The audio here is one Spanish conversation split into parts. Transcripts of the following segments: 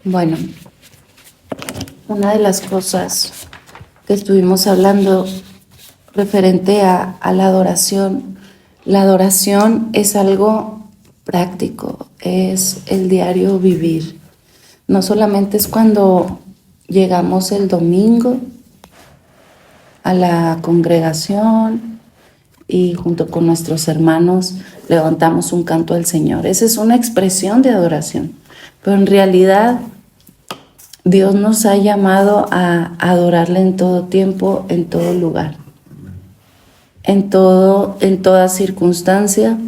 Bueno, una de las cosas que estuvimos hablando referente a la adoración es algo práctico, es el diario vivir. No solamente es cuando llegamos el domingo a la congregación y junto con nuestros hermanos levantamos un canto al Señor. Esa es una expresión de adoración, pero en realidad Dios nos ha llamado a adorarle en todo tiempo, en todo lugar, en toda circunstancia.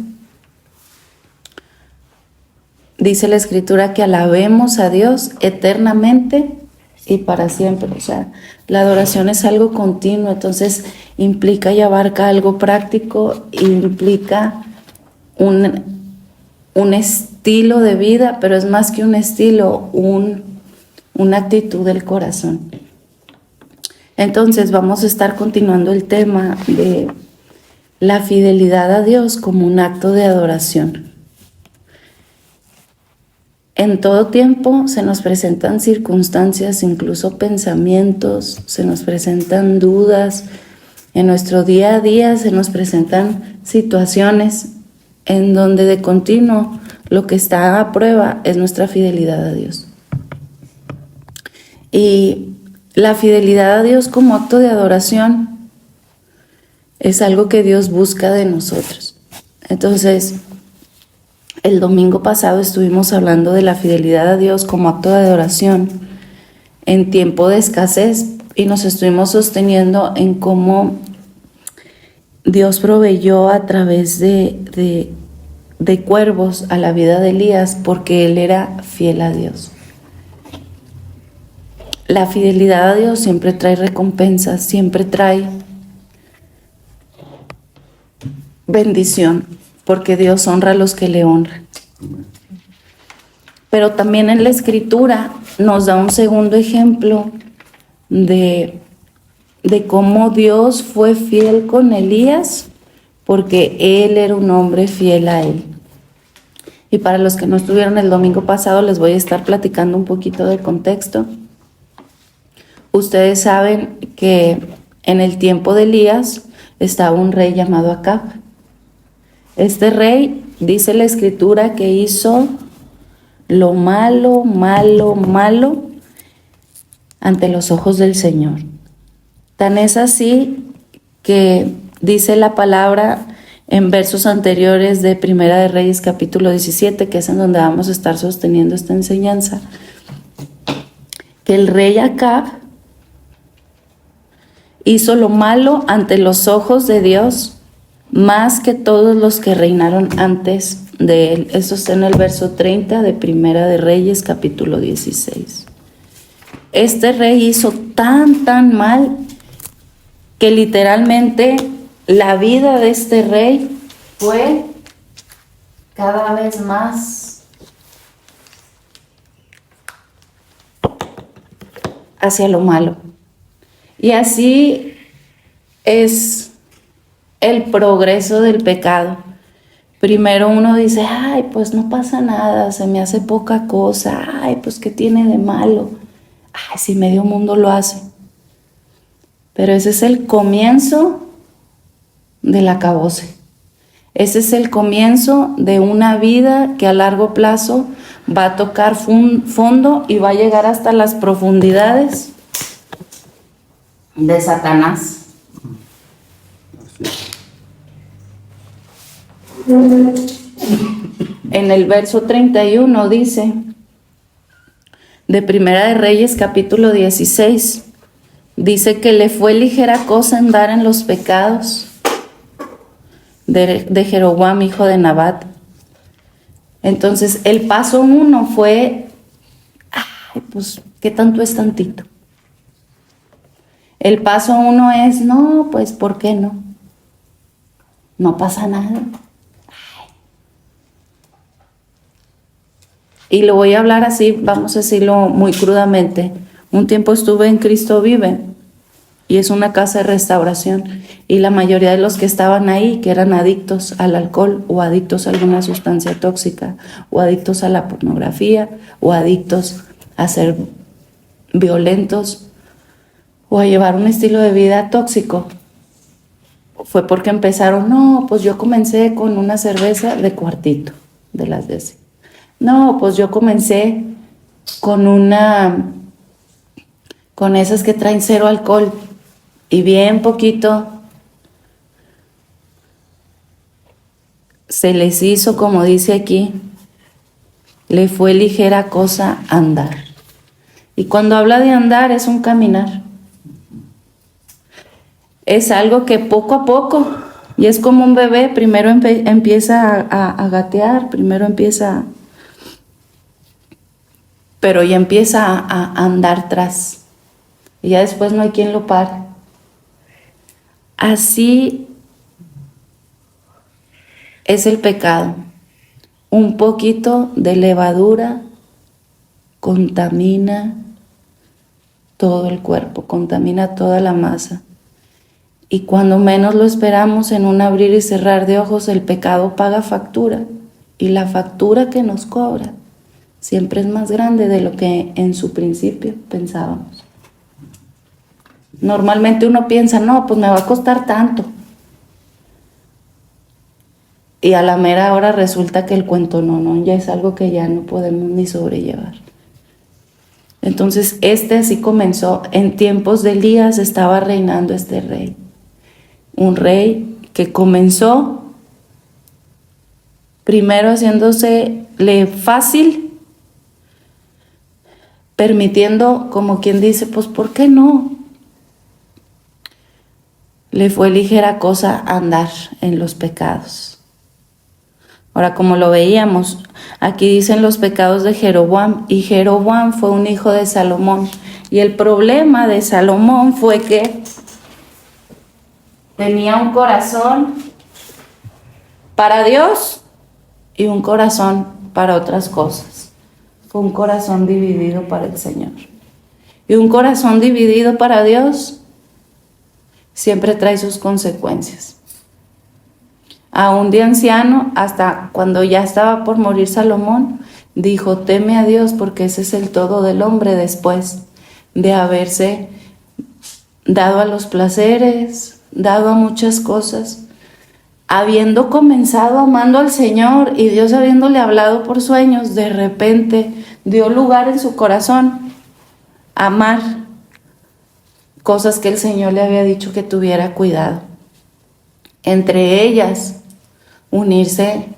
Dice la Escritura que alabemos a Dios eternamente y para siempre. O sea, la adoración es algo continuo, entonces implica y abarca algo práctico, implica un estilo de vida, pero es más que un estilo, una actitud del corazón. Entonces vamos a estar continuando el tema de la fidelidad a Dios como un acto de adoración. En todo tiempo se nos presentan circunstancias, incluso pensamientos, se nos presentan dudas. En nuestro día a día se nos presentan situaciones en donde de continuo lo que está a prueba es nuestra fidelidad a Dios. Y la fidelidad a Dios como acto de adoración es algo que Dios busca de nosotros. Entonces, el domingo pasado estuvimos hablando de la fidelidad a Dios como acto de adoración en tiempo de escasez y nos estuvimos sosteniendo en cómo Dios proveyó a través de cuervos a la vida de Elías porque él era fiel a Dios. La fidelidad a Dios siempre trae recompensas, siempre trae bendición, porque Dios honra a los que le honran. Pero también en la Escritura nos da un segundo ejemplo de cómo Dios fue fiel con Elías, porque él era un hombre fiel a él. Y para los que no estuvieron el domingo pasado, les voy a estar platicando un poquito del contexto. Ustedes saben que en el tiempo de Elías estaba un rey llamado Acab. Este rey, dice la Escritura, que hizo lo malo ante los ojos del Señor. Tan es así que dice la palabra en versos anteriores de Primera de Reyes capítulo 17, que es en donde vamos a estar sosteniendo esta enseñanza, que el rey Acab hizo lo malo ante los ojos de Dios más que todos los que reinaron antes de él. Eso está en el verso 30 de Primera de Reyes capítulo 16. Este rey hizo tan mal que literalmente la vida de este rey fue cada vez más hacia lo malo. Y así es el progreso del pecado. Primero uno dice, ay, pues no pasa nada, se me hace poca cosa, ay, pues ¿qué tiene de malo? Ay, si medio mundo lo hace. Pero ese es el comienzo del acabose. Ese es el comienzo de una vida que a largo plazo va a tocar fondo y va a llegar hasta las profundidades de Satanás. En el verso 31 dice, de Primera de Reyes capítulo 16, dice que le fue ligera cosa andar en los pecados de Jeroboam, hijo de Nabat. Entonces el paso 1 fue, ay, pues, ¿qué tanto es tantito? El paso 1 es, no, pues, ¿por qué no? No pasa nada. Y lo voy a hablar así, vamos a decirlo muy crudamente. Un tiempo estuve en Cristo Vive y es una casa de restauración, y la mayoría de los que estaban ahí, que eran adictos al alcohol o adictos a alguna sustancia tóxica o adictos a la pornografía o adictos a ser violentos o a llevar un estilo de vida tóxico, fue porque empezaron, no, pues yo comencé con una cerveza de cuartito, de las de así. No, pues yo comencé con con esas que traen cero alcohol y bien poquito se les hizo, como dice aquí, le fue ligera cosa andar. Y cuando habla de andar es un caminar. Es algo que poco a poco, y es como un bebé, primero empieza a gatear, primero empieza, pero ya empieza a andar tras, y ya después no hay quien lo pare. Así es el pecado. Un poquito de levadura contamina todo el cuerpo, contamina toda la masa. Y cuando menos lo esperamos, en un abrir y cerrar de ojos, el pecado paga factura. Y la factura que nos cobra siempre es más grande de lo que en su principio pensábamos. Normalmente uno piensa, no, pues me va a costar tanto. Y a la mera hora resulta que el cuento no, ya es algo que ya no podemos ni sobrellevar. Entonces así comenzó. En tiempos de Elías estaba reinando este rey. Un rey que comenzó primero haciéndosele fácil, permitiendo, como quien dice, pues ¿por qué no? Le fue ligera cosa andar en los pecados. Ahora, como lo veíamos, aquí dicen los pecados de Jeroboam, y Jeroboam fue un hijo de Salomón. Y el problema de Salomón fue que tenía un corazón para Dios y un corazón para otras cosas. Fue un corazón dividido para el Señor. Y un corazón dividido para Dios siempre trae sus consecuencias. Aún de anciano, hasta cuando ya estaba por morir Salomón, dijo, teme a Dios, porque ese es el todo del hombre después de haberse dado a los placeres, dado a muchas cosas, habiendo comenzado amando al Señor y Dios habiéndole hablado por sueños, de repente dio lugar en su corazón a amar cosas que el Señor le había dicho que tuviera cuidado. Entre ellas, unirse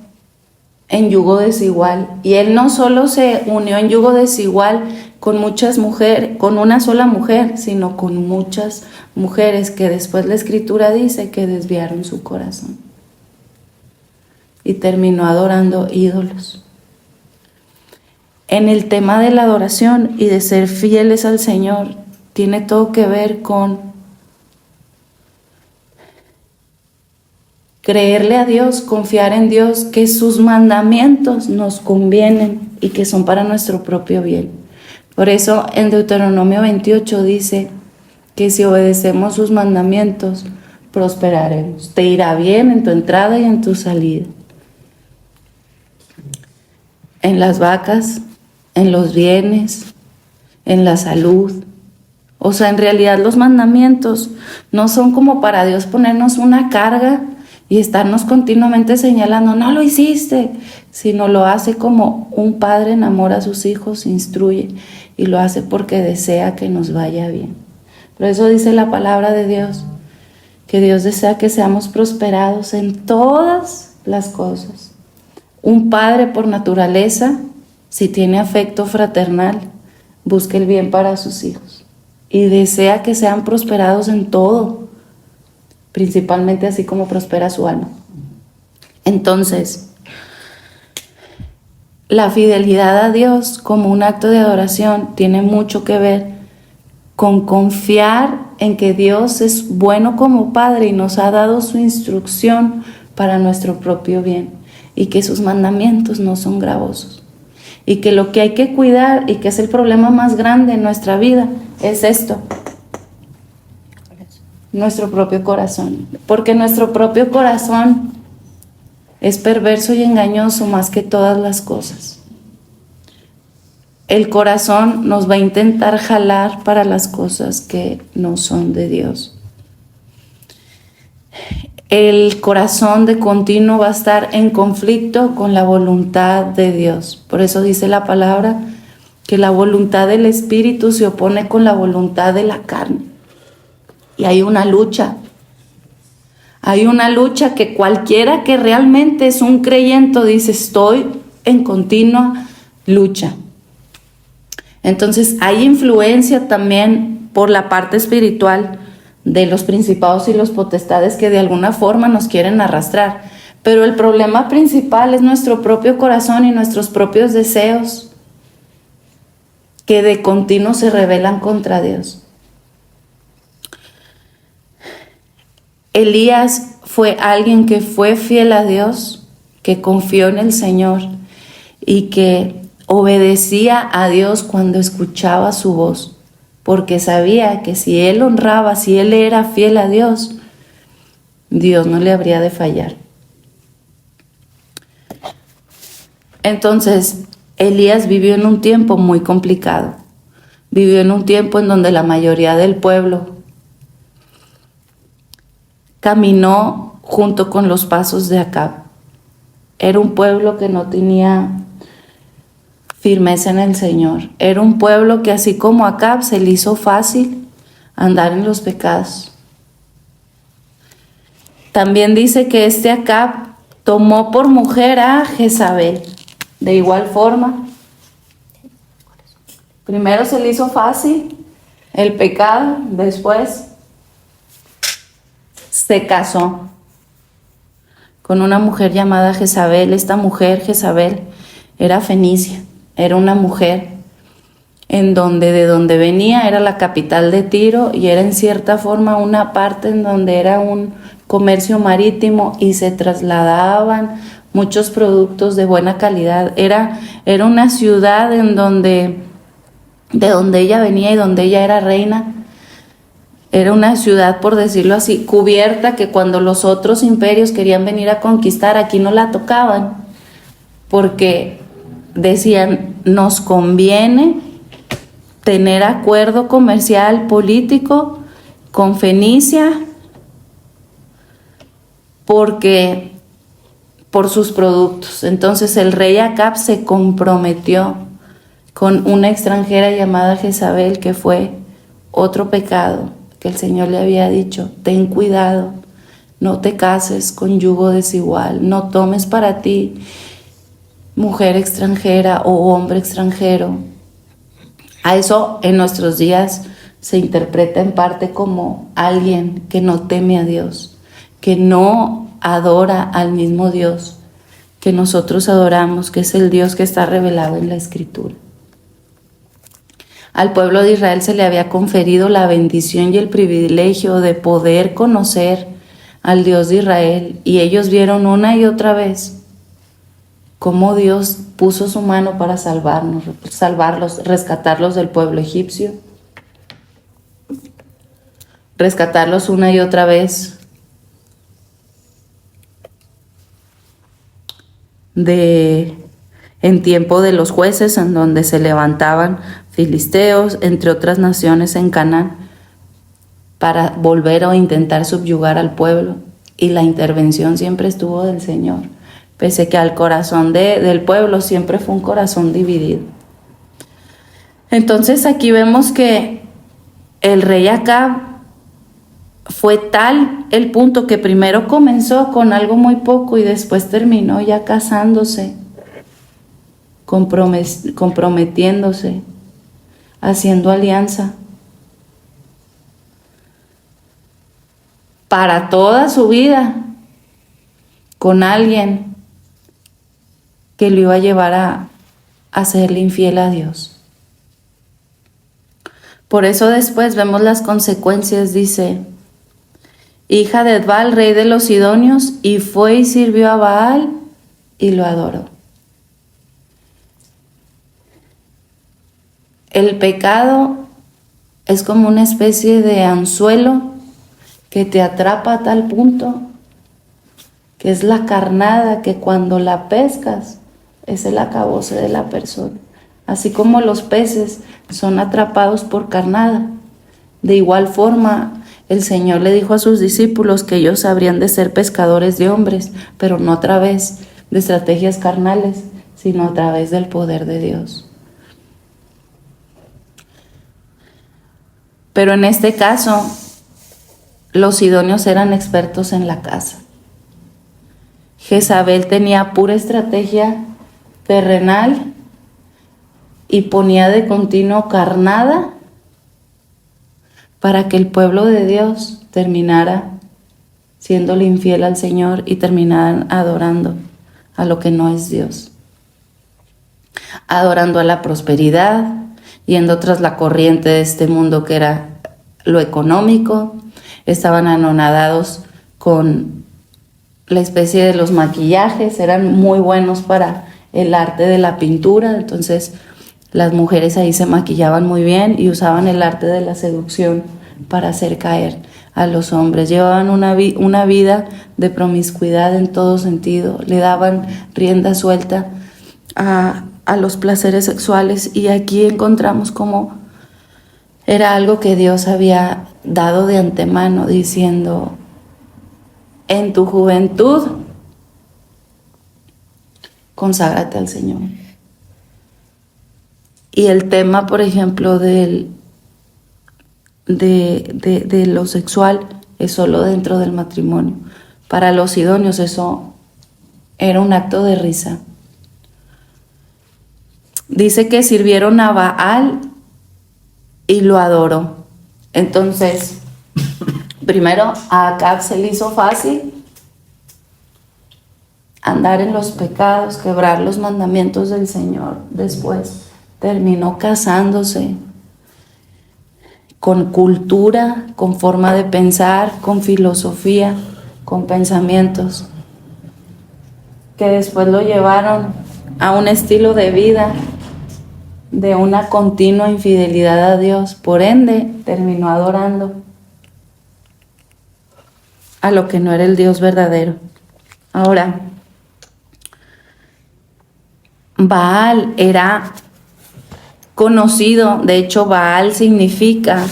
en yugo desigual. Y él no solo se unió en yugo desigual con muchas mujeres, con una sola mujer, sino con muchas mujeres que después la Escritura dice que desviaron su corazón. Y terminó adorando ídolos. En el tema de la adoración y de ser fieles al Señor, tiene todo que ver con creerle a Dios, confiar en Dios, que sus mandamientos nos convienen y que son para nuestro propio bien. Por eso en Deuteronomio 28 dice que si obedecemos sus mandamientos, prosperaremos. Te irá bien en tu entrada y en tu salida. En las vacas, en los bienes, en la salud. O sea, en realidad los mandamientos no son como para Dios ponernos una carga y estarnos continuamente señalando, no lo hiciste, sino lo hace como un padre enamora a sus hijos, instruye, y lo hace porque desea que nos vaya bien. Por eso dice la palabra de Dios, que Dios desea que seamos prosperados en todas las cosas. Un padre por naturaleza, si tiene afecto fraternal, busca el bien para sus hijos y desea que sean prosperados en todo, principalmente así como prospera su alma. Entonces, la fidelidad a Dios como un acto de adoración tiene mucho que ver con confiar en que Dios es bueno como Padre y nos ha dado su instrucción para nuestro propio bien, y que sus mandamientos no son gravosos, y que lo que hay que cuidar y que es el problema más grande en nuestra vida es esto: nuestro propio corazón, porque nuestro propio corazón es perverso y engañoso más que todas las cosas. El corazón nos va a intentar jalar para las cosas que no son de Dios. El corazón de continuo va a estar en conflicto con la voluntad de Dios. Por eso dice la palabra que la voluntad del Espíritu se opone con la voluntad de la carne. Y hay una lucha. Hay una lucha que cualquiera que realmente es un creyente dice, estoy en continua lucha. Entonces hay influencia también por la parte espiritual de los principados y los potestades que de alguna forma nos quieren arrastrar. Pero el problema principal es nuestro propio corazón y nuestros propios deseos que de continuo se rebelan contra Dios. Elías fue alguien que fue fiel a Dios, que confió en el Señor y que obedecía a Dios cuando escuchaba su voz, porque sabía que si él honraba, si él era fiel a Dios, Dios no le habría de fallar. Entonces, Elías vivió en un tiempo muy complicado. Vivió en un tiempo en donde la mayoría del pueblo caminó junto con los pasos de Acab. Era un pueblo que no tenía firmeza en el Señor. Era un pueblo que así como Acab se le hizo fácil andar en los pecados. También dice que este Acab tomó por mujer a Jezabel. De igual forma, primero se le hizo fácil el pecado, después se casó con una mujer llamada Jezabel. Esta mujer, Jezabel, era fenicia. Era una mujer de donde venía era la capital de Tiro y era en cierta forma una parte en donde era un comercio marítimo y se trasladaban muchos productos de buena calidad. Era una ciudad de donde ella venía y donde ella era reina. Era una ciudad, por decirlo así, cubierta, que cuando los otros imperios querían venir a conquistar, aquí no la tocaban, porque decían, nos conviene tener acuerdo comercial político con Fenicia porque por sus productos. Entonces el rey Acab se comprometió con una extranjera llamada Jezabel, que fue otro pecado que el Señor le había dicho, ten cuidado, no te cases con yugo desigual, no tomes para ti mujer extranjera o hombre extranjero. A eso en nuestros días se interpreta en parte como alguien que no teme a Dios, que no adora al mismo Dios que nosotros adoramos, que es el Dios que está revelado en la Escritura. Al pueblo de Israel se le había conferido la bendición y el privilegio de poder conocer al Dios de Israel, y ellos vieron una y otra vez cómo Dios puso su mano para salvarlos, rescatarlos del pueblo egipcio, rescatarlos una y otra vez en tiempo de los jueces, en donde se levantaban filisteos, entre otras naciones en Canaán, para volver o intentar subyugar al pueblo, y la intervención siempre estuvo del Señor, pese que al corazón del pueblo siempre fue un corazón dividido. Entonces aquí vemos que el rey Acab fue tal el punto que primero comenzó con algo muy poco y después terminó ya casándose, comprometiéndose, haciendo alianza para toda su vida con alguien que lo iba a llevar a serle infiel a Dios. Por eso después vemos las consecuencias. Dice, hija de Edbal, rey de los Sidonios, y fue y sirvió a Baal y lo adoró. El pecado es como una especie de anzuelo que te atrapa a tal punto, que es la carnada, que cuando la pescas es el acabose de la persona. Así como los peces son atrapados por carnada, de igual forma el Señor le dijo a sus discípulos que ellos habrían de ser pescadores de hombres, pero no a través de estrategias carnales, sino a través del poder de Dios. Pero en este caso, los sidonios eran expertos en la caza. Jezabel tenía pura estrategia terrenal y ponía de continuo carnada para que el pueblo de Dios terminara siéndole infiel al Señor y terminaran adorando a lo que no es Dios. Adorando a la prosperidad, yendo tras la corriente de este mundo que era lo económico. Estaban anonadados con la especie de los maquillajes, eran muy buenos para el arte de la pintura, entonces las mujeres ahí se maquillaban muy bien y usaban el arte de la seducción para hacer caer a los hombres. Llevaban una vida de promiscuidad en todo sentido, le daban rienda suelta a los placeres sexuales, y aquí encontramos cómo era algo que Dios había dado de antemano, diciendo: en tu juventud, conságrate al Señor. Y el tema, por ejemplo, de lo sexual es solo dentro del matrimonio. Para los sidonios eso era un acto de risa. Dice que sirvieron a Baal y lo adoró. Entonces, primero a Acab se le hizo fácil andar en los pecados, quebrar los mandamientos del Señor. Después terminó casándose con cultura, con forma de pensar, con filosofía, con pensamientos que después lo llevaron a un estilo de vida de una continua infidelidad a Dios. Por ende, terminó adorando a lo que no era el Dios verdadero. Ahora, Baal era conocido, de hecho Baal significa,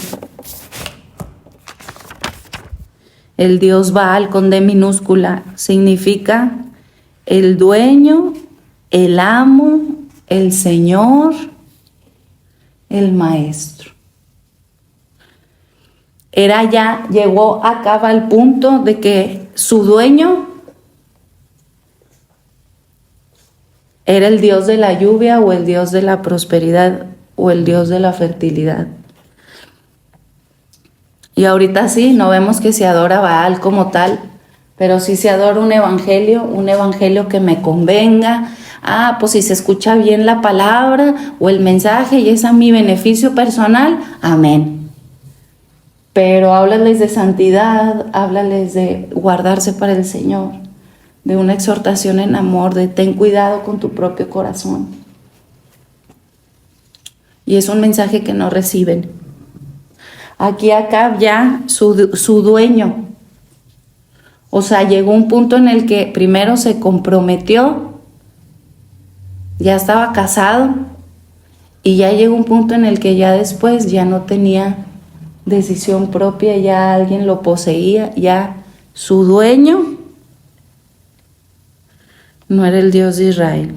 el dios Baal con D minúscula, significa el dueño, el amo, el Señor, el maestro. Llegó acá al punto de que su dueño era el dios de la lluvia, o el dios de la prosperidad, o el dios de la fertilidad. Y ahorita sí, no vemos que se adora a Baal como tal, pero sí se adora un evangelio que me convenga. Pues si se escucha bien la palabra o el mensaje y es a mi beneficio personal, amén. Pero háblales de santidad, háblales de guardarse para el Señor, de una exhortación en amor, de ten cuidado con tu propio corazón. Y es un mensaje que no reciben. Aquí Acab ya su dueño, o sea, llegó un punto en el que primero se comprometió, ya estaba casado, y ya llegó un punto en el que ya después ya no tenía decisión propia, ya alguien lo poseía, ya su dueño no era el Dios de Israel.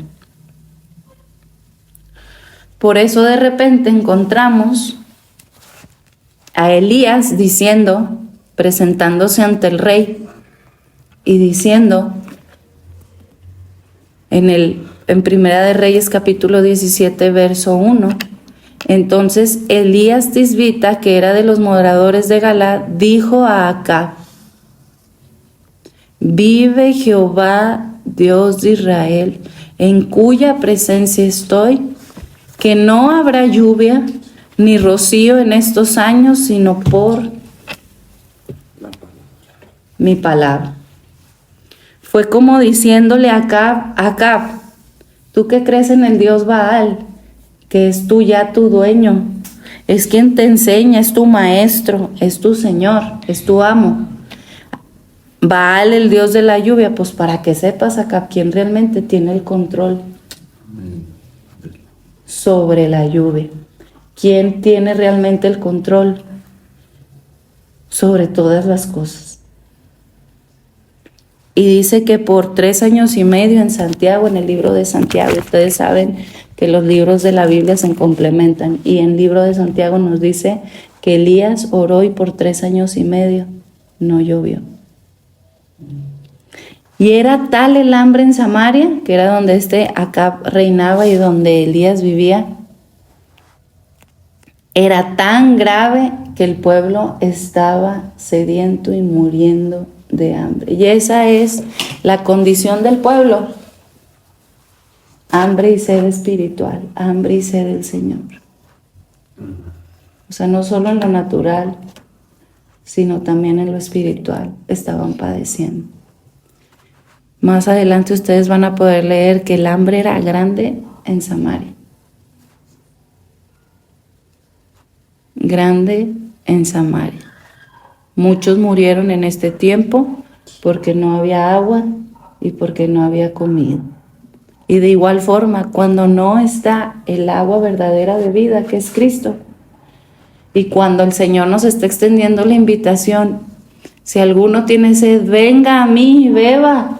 Por eso de repente encontramos a Elías diciendo, presentándose ante el rey y diciendo en Primera de Reyes capítulo 17 verso 1, entonces Elías Tisbita, que era de los moradores de Galaad, dijo a Acab: vive Jehová Dios de Israel, en cuya presencia estoy, que no habrá lluvia ni rocío en estos años, sino por mi palabra. Fue como diciéndole a Acab, tú que crees en el Dios Baal, que es tú ya tu dueño, es quien te enseña, es tu maestro, es tu Señor, es tu amo. Baal, el dios de la lluvia, pues para que sepas acá quién realmente tiene el control sobre la lluvia. ¿Quién tiene realmente el control sobre todas las cosas? Y dice que por 3 años y medio en Santiago, en el libro de Santiago, ustedes saben que los libros de la Biblia se complementan, y en el libro de Santiago nos dice que Elías oró y por 3 años y medio no llovió. Y era tal el hambre en Samaria, que era donde Acab reinaba y donde Elías vivía, era tan grave que el pueblo estaba sediento y muriendo de hambre. Y esa es la condición del pueblo: hambre y sed espiritual, hambre y sed del Señor. O sea, no solo en lo natural, sino también en lo espiritual estaban padeciendo. Más adelante ustedes van a poder leer que el hambre era grande en Samaria. Grande en Samaria. Muchos murieron en este tiempo porque no había agua y porque no había comida. Y de igual forma, cuando no está el agua verdadera de vida, que es Cristo, y cuando el Señor nos está extendiendo la invitación, si alguno tiene sed, venga a mí y beba.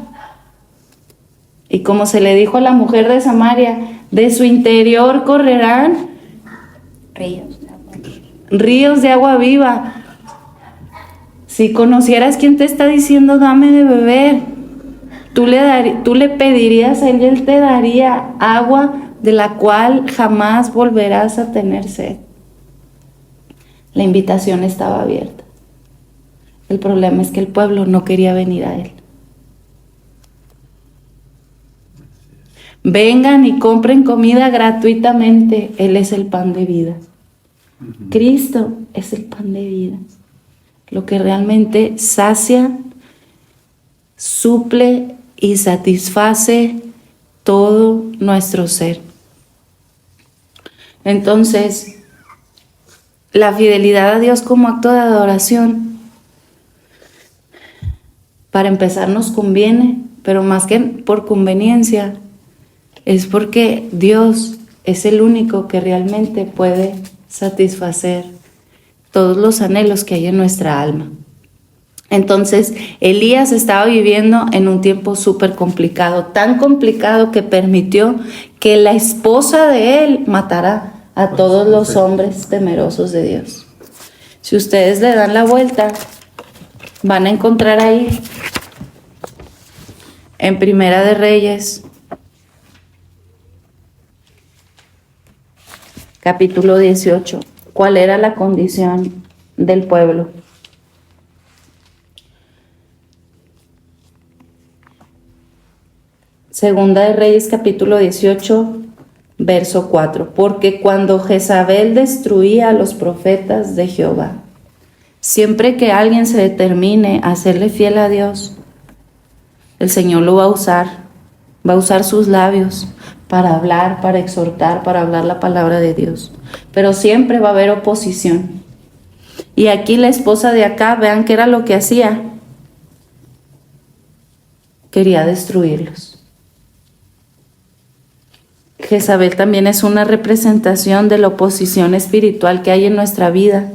Y como se le dijo a la mujer de Samaria, de su interior correrán ríos de agua viva. Si conocieras quién te está diciendo, dame de beber, tú le pedirías a él y él te daría agua de la cual jamás volverás a tener sed. La invitación estaba abierta. El problema es que el pueblo no quería venir a él. Vengan y compren comida gratuitamente. Él es el pan de vida. Cristo es el pan de vida. Lo que realmente sacia, suple y satisface todo nuestro ser. Entonces, la fidelidad a Dios como acto de adoración, para empezar, nos conviene, pero más que por conveniencia, es porque Dios es el único que realmente puede satisfacer todos los anhelos que hay en nuestra alma. Entonces, Elías estaba viviendo en un tiempo súper complicado, tan complicado que permitió que la esposa de él matara a todos los hombres temerosos de Dios. Si ustedes le dan la vuelta, van a encontrar ahí, en Primera de Reyes, capítulo 18, cuál era la condición del pueblo. Segunda de Reyes, capítulo 18, verso 4. Porque cuando Jezabel destruía a los profetas de Jehová, siempre que alguien se determine a serle fiel a Dios, el Señor lo va a usar sus labios para hablar, para exhortar, para hablar la palabra de Dios. Pero siempre va a haber oposición. Y aquí la esposa de Acab, vean qué era lo que hacía. Quería destruirlos. Jezabel también es una representación de la oposición espiritual que hay en nuestra vida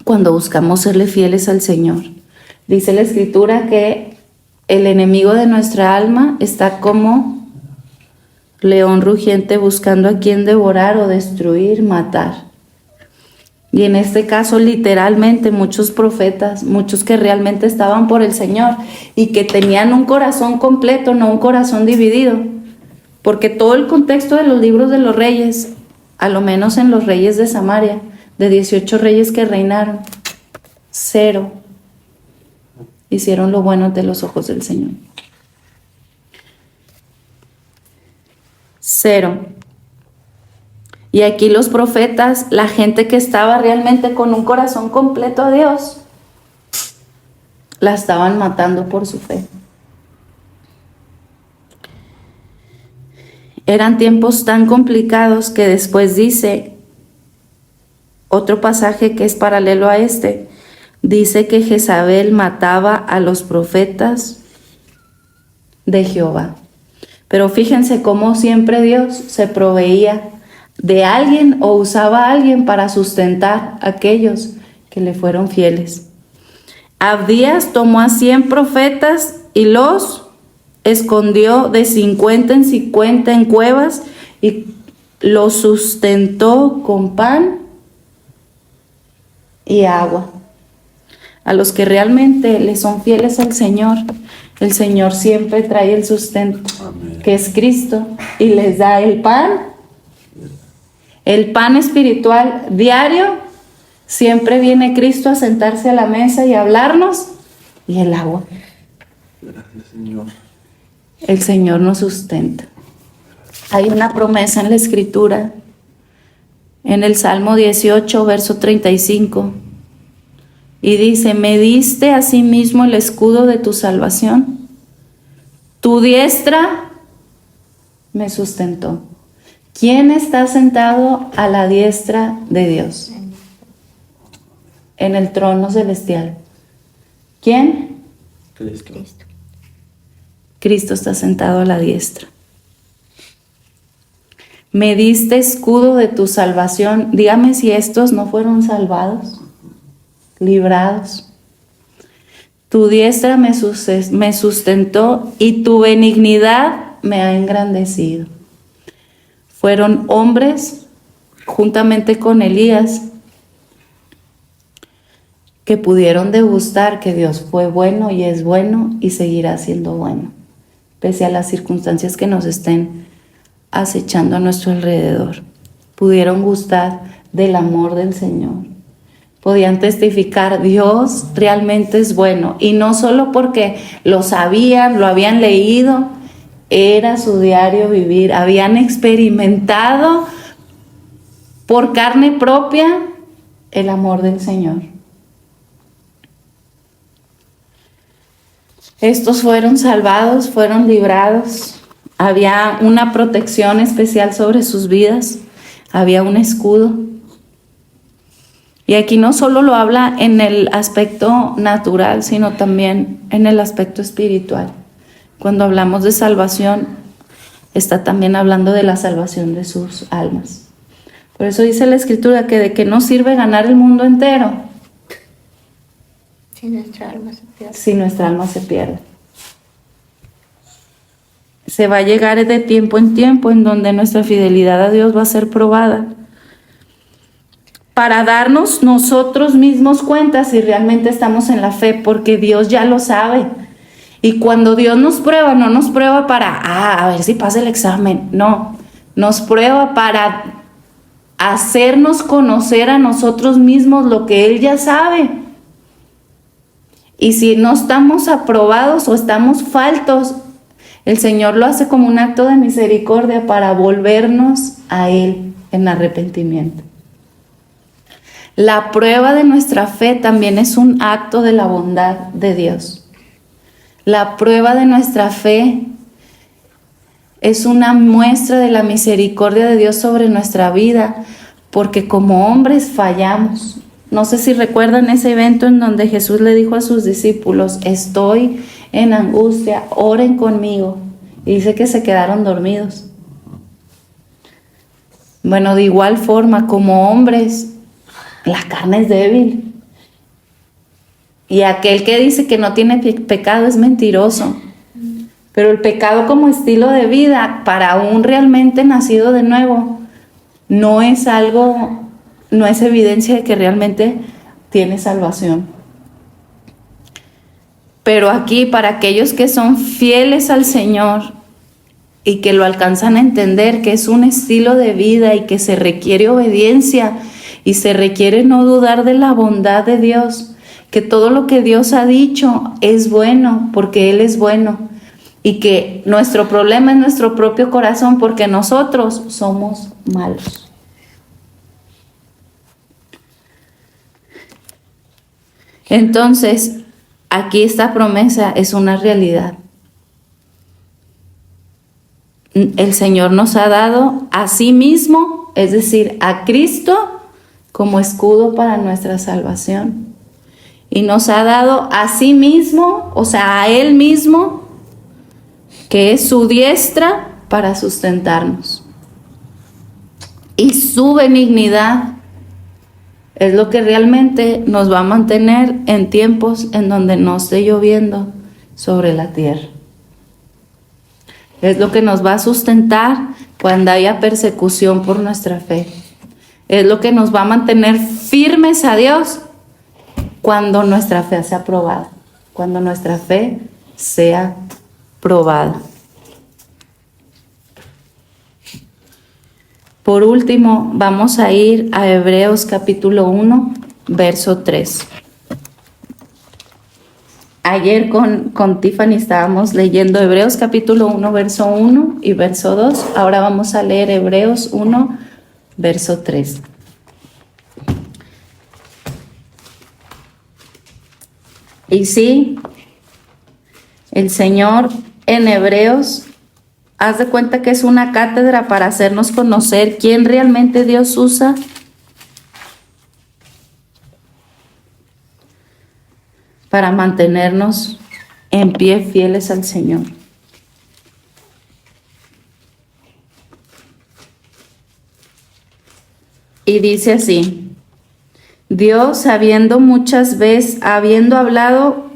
cuando buscamos serle fieles al Señor. Dice la Escritura que el enemigo de nuestra alma está como león rugiente buscando a quien devorar o destruir, matar. Y en este caso, literalmente, muchos profetas, muchos que realmente estaban por el Señor y que tenían un corazón completo, no un corazón dividido. Porque todo el contexto de los libros de los reyes, a lo menos en los reyes de Samaria, de 18 reyes que reinaron, 0 hicieron lo bueno ante los ojos del Señor. 0. Y aquí los profetas, la gente que estaba realmente con un corazón completo a Dios, la estaban matando por su fe. Eran tiempos tan complicados que después dice otro pasaje que es paralelo a este: dice que Jezabel mataba a los profetas de Jehová. Pero fíjense cómo siempre Dios se proveía de alguien o usaba a alguien para sustentar a aquellos que le fueron fieles. Abdías tomó a 100 profetas y los escondió de 50 en 50 en cuevas y los sustentó con pan y agua. A los que realmente le son fieles al Señor, el Señor siempre trae el sustento, que es Cristo, y les da el pan espiritual diario. Siempre viene Cristo a sentarse a la mesa y a hablarnos, y el agua. Gracias, Señor. El Señor nos sustenta. Hay una promesa en la Escritura, en el Salmo 18, verso 35, y dice: me diste asimismo el escudo de tu salvación, tu diestra me sustentó. ¿Quién está sentado a la diestra de Dios? En el trono celestial. ¿Quién? Cristo. Cristo está sentado a la diestra. Me diste escudo de tu salvación. Dígame si estos no fueron salvados, librados. Tu diestra me sustentó y tu benignidad me ha engrandecido. Fueron hombres, juntamente con Elías, que pudieron degustar que Dios fue bueno y es bueno y seguirá siendo bueno, pese a las circunstancias que nos estén acechando a nuestro alrededor. Pudieron gustar del amor del Señor. Podían testificar: Dios realmente es bueno. Y no solo porque lo sabían, lo habían leído, era su diario vivir. Habían experimentado por carne propia el amor del Señor. Estos fueron salvados, fueron librados. Había una protección especial sobre sus vidas. Había un escudo. Y aquí no solo lo habla en el aspecto natural, sino también en el aspecto espiritual. Cuando hablamos de salvación, está también hablando de la salvación de sus almas. Por eso dice la Escritura que de qué nos sirve ganar el mundo entero si nuestra alma se pierde. Si nuestra alma se pierde. Se va a llegar de tiempo en tiempo en donde nuestra fidelidad a Dios va a ser probada, para darnos nosotros mismos cuenta si realmente estamos en la fe, porque Dios ya lo sabe. Y cuando Dios nos prueba, no nos prueba para, a ver si pasa el examen. No, nos prueba para hacernos conocer a nosotros mismos lo que Él ya sabe. Y si no estamos aprobados o estamos faltos, el Señor lo hace como un acto de misericordia para volvernos a Él en arrepentimiento. La prueba de nuestra fe también es un acto de la bondad de Dios. La prueba de nuestra fe es una muestra de la misericordia de Dios sobre nuestra vida, porque como hombres fallamos. No sé si recuerdan ese evento en donde Jesús le dijo a sus discípulos: estoy en angustia, oren conmigo. Y dice que se quedaron dormidos. Bueno, de igual forma, como hombres, la carne es débil. Y aquel que dice que no tiene pecado es mentiroso. Pero el pecado como estilo de vida, para un realmente nacido de nuevo, no es algo, no es evidencia de que realmente tiene salvación. Pero aquí, para aquellos que son fieles al Señor y que lo alcanzan a entender, que es un estilo de vida y que se requiere obediencia y se requiere no dudar de la bondad de Dios, que todo lo que Dios ha dicho es bueno porque Él es bueno, y que nuestro problema es nuestro propio corazón porque nosotros somos malos. Entonces, aquí esta promesa es una realidad. El Señor nos ha dado a sí mismo, es decir, a Cristo, como escudo para nuestra salvación. y nos ha dado a sí mismo, o sea, a Él mismo, que es su diestra para sustentarnos. Y su benignidad es lo que realmente nos va a mantener en tiempos en donde no esté lloviendo sobre la tierra. Es lo que nos va a sustentar cuando haya persecución por nuestra fe. Es lo que nos va a mantener firmes a Dios cuando nuestra fe sea probada. Cuando nuestra fe sea probada. Por último, vamos a ir a Hebreos capítulo 1, verso 3. Ayer con Tiffany estábamos leyendo Hebreos capítulo 1, verso 1 y verso 2. Ahora vamos a leer Hebreos 1, verso 3. Y sí, el Señor en Hebreos, haz de cuenta que es una cátedra para hacernos conocer quién realmente Dios usa para mantenernos en pie fieles al Señor. Y dice así: Dios, habiendo hablado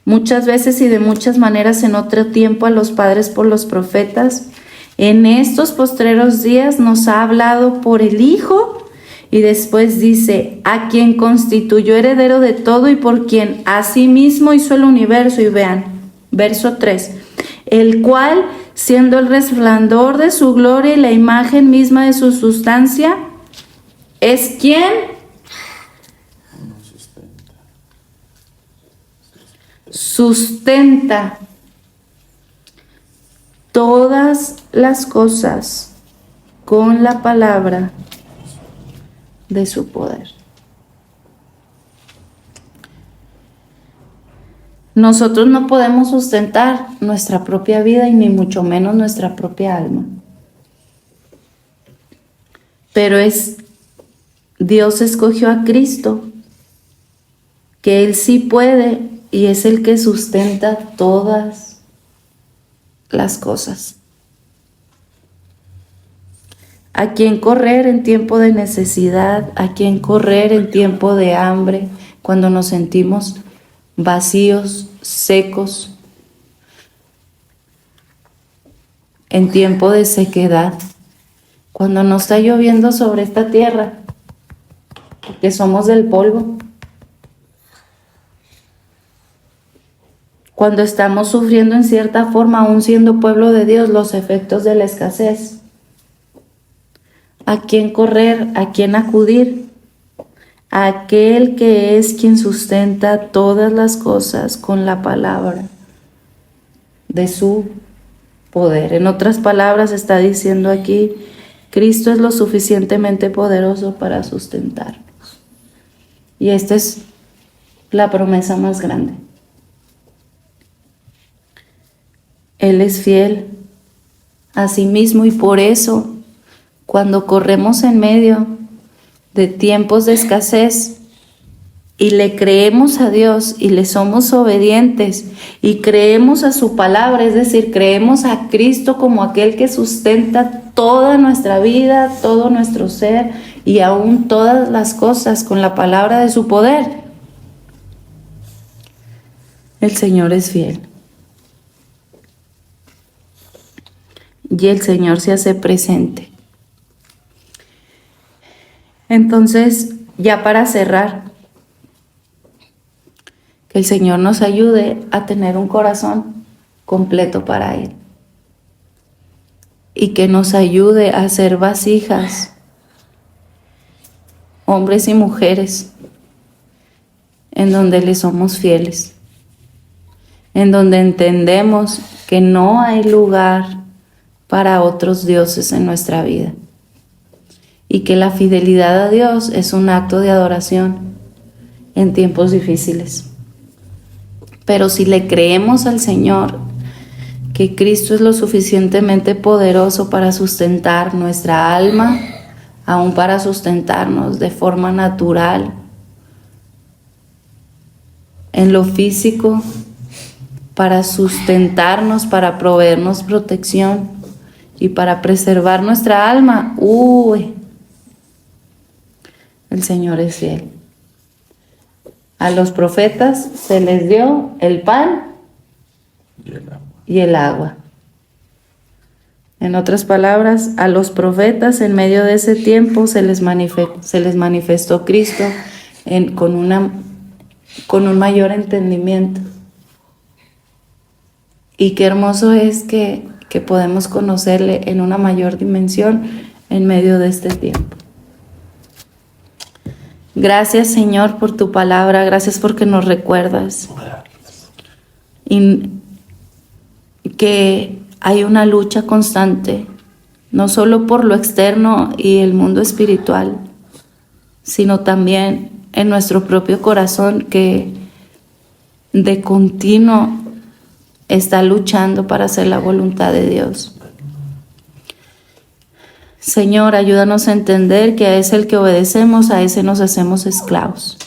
muchas veces y de muchas maneras en otro tiempo a los padres por los profetas, en estos postreros días nos ha hablado por el Hijo. Y después dice: a quien constituyó heredero de todo y por quien asimismo hizo el universo. Y vean, verso 3, el cual, siendo el resplandor de su gloria y la imagen misma de su sustancia, es quien sustenta todas las cosas con la palabra de su poder. Nosotros no podemos sustentar nuestra propia vida y ni mucho menos nuestra propia alma. Pero Dios escogió a Cristo, que Él sí puede y es el que sustenta todas las cosas. A quien correr en tiempo de necesidad, a quien correr en tiempo de hambre, cuando nos sentimos vacíos, secos, en tiempo de sequedad, cuando no está lloviendo sobre esta tierra, porque somos del polvo, cuando estamos sufriendo en cierta forma, aún siendo pueblo de Dios, los efectos de la escasez. ¿A quién correr? ¿A quién acudir? A aquel que es quien sustenta todas las cosas con la palabra de su poder. En otras palabras, está diciendo aquí, Cristo es lo suficientemente poderoso para sustentarnos. Y esta es la promesa más grande. Él es fiel a sí mismo y por eso, cuando corremos en medio de tiempos de escasez y le creemos a Dios y le somos obedientes y creemos a su palabra, es decir, creemos a Cristo como aquel que sustenta toda nuestra vida, todo nuestro ser y aún todas las cosas con la palabra de su poder, el Señor es fiel. Y el Señor se hace presente. Entonces, ya para cerrar, que el Señor nos ayude a tener un corazón completo para Él. Y que nos ayude a ser vasijas, hombres y mujeres, en donde le somos fieles. En donde entendemos que no hay lugar para otros dioses en nuestra vida. Y que la fidelidad a Dios es un acto de adoración en tiempos difíciles. Pero si le creemos al Señor, que Cristo es lo suficientemente poderoso para sustentar nuestra alma, aún para sustentarnos de forma natural, en lo físico, para sustentarnos, para proveernos protección y para preservar nuestra alma. El Señor es fiel. A los profetas se les dio el pan y el agua. En otras palabras, a los profetas en medio de ese tiempo se les manifestó Cristo con un mayor entendimiento. Y qué hermoso es que podemos conocerle en una mayor dimensión en medio de este tiempo. Gracias, Señor, por tu palabra. Gracias porque nos recuerdas y que hay una lucha constante, no solo por lo externo y el mundo espiritual, sino también en nuestro propio corazón, que de continuo está luchando para hacer la voluntad de Dios. Señor, ayúdanos a entender que a ese el que obedecemos, a ese nos hacemos esclavos.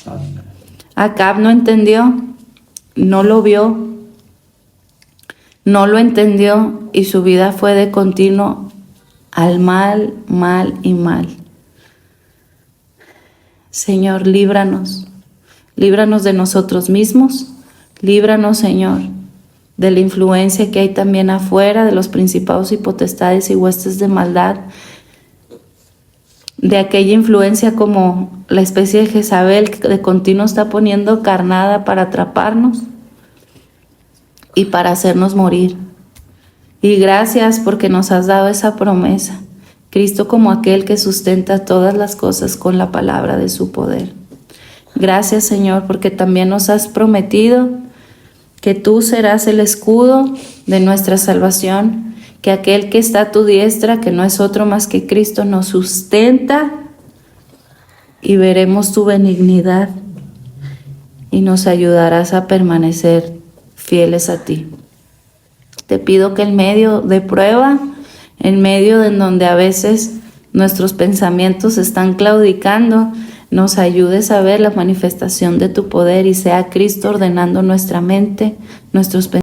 Acab no entendió, no lo vio, no lo entendió, y su vida fue de continuo al mal, mal y mal. Señor, líbranos de nosotros mismos, líbranos, Señor, de la influencia que hay también afuera, de los principados y potestades y huestes de maldad, de aquella influencia como la especie de Jezabel que de continuo está poniendo carnada para atraparnos y para hacernos morir. Y gracias porque nos has dado esa promesa, Cristo como aquel que sustenta todas las cosas con la palabra de su poder. Gracias, Señor, porque también nos has prometido que tú serás el escudo de nuestra salvación, que aquel que está a tu diestra, que no es otro más que Cristo, nos sustenta, y veremos tu benignidad y nos ayudarás a permanecer fieles a ti. Te pido que en medio de prueba, en medio de donde a veces nuestros pensamientos están claudicando, nos ayudes a ver la manifestación de tu poder y sea Cristo ordenando nuestra mente, nuestros pensamientos.